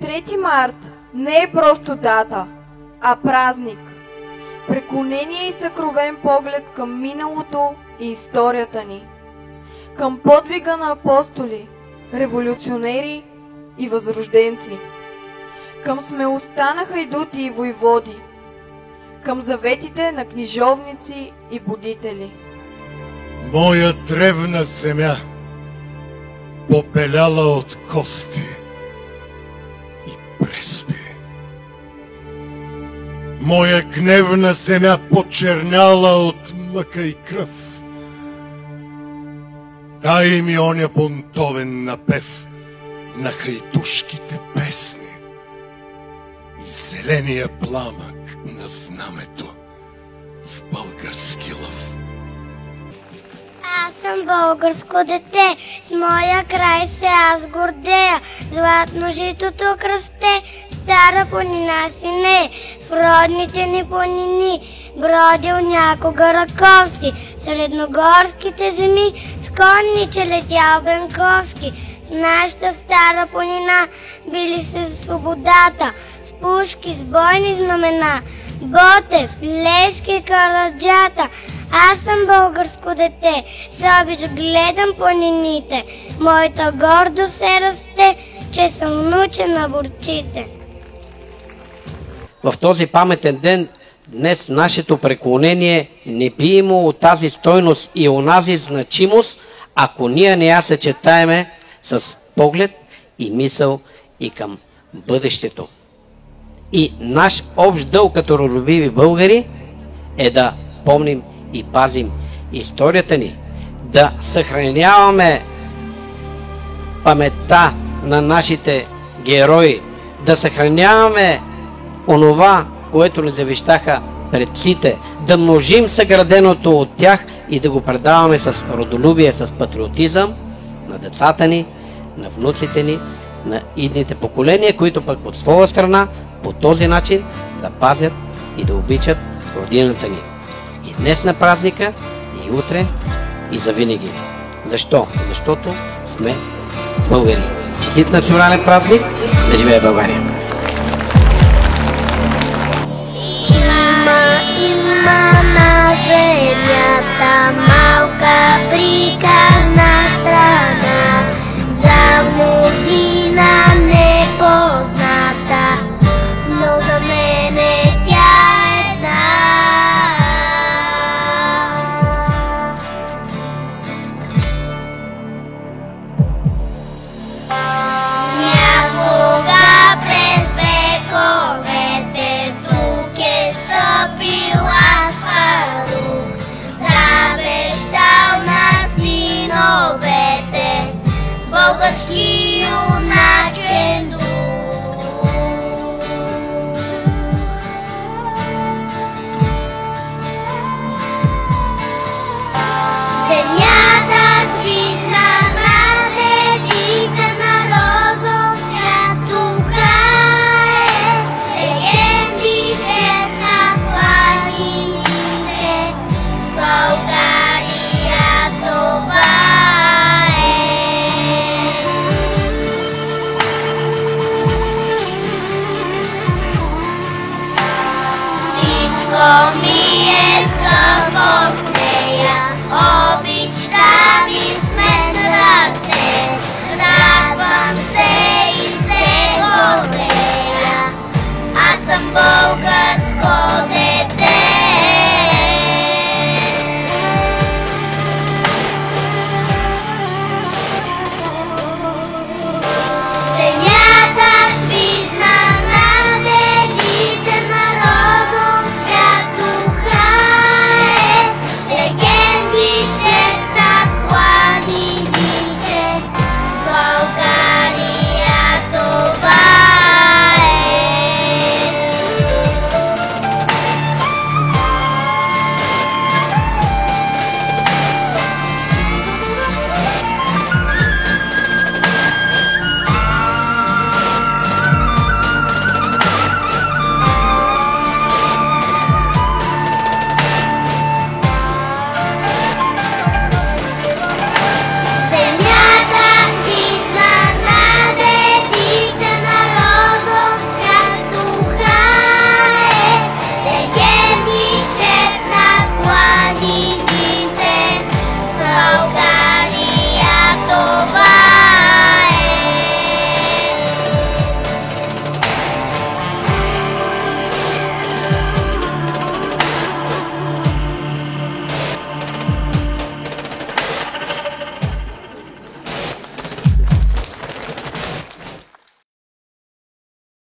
Трети март не е просто дата, а празник. Преклонение и съкровен поглед към миналото и историята ни. Към подвига на апостоли, революционери и възрожденци. Към смелостта на хайдути и войводи. Към заветите на книжовници и будители. Моя древна земя, попеляла от кости и преспи. Моя гневна земя, почерняла от мъка и кръв. Дай ми оня бунтовен напев на хайдушките песни и зеления пламък на знамето с български лъв. Аз съм българско дете, с моя край се аз гордея. Златно житото кръсте, стара планина си не. В родните ни планини бродил някога Раковски. Средногорските земи с конниче летял Бенковски. В нашата стара планина били се за свободата, с пушки, с бойни знамена. Ботев, Левски, Караджата. Аз съм българско дете, с обич гледам планините. Моята гордост се расте, че съм внуче на борците. В този паметен ден днес нашето преклонение не би имало тази стойност и онази значимост, ако ние не я съчетаеме с поглед и мисъл и към бъдещето. И наш общ дълг като родолюбиви българи е да помним и пазим историята ни, да съхраняваме паметта на нашите герои, да съхраняваме онова, което ни завещаха предците, да множим съграденото от тях и да го предаваме с родолюбие, с патриотизъм на децата ни, на внуците ни, на идните поколения, които пък от своя страна по този начин да пазят и да обичат родината ни. И днес на празника, и утре, и завинаги. Защо? Защото сме българи. Честит национален празник! Да живее България! Има на земята малка приказна страна, за мнозина непозната, но за мене тя е една. Някога през вековете тук е стъпил Аспарух, завещал на синовете български юначен дух. Земята стигна на ледите на розов цвят ухае, легенди шепнат планините, България това е. Всичко ми е скъпо.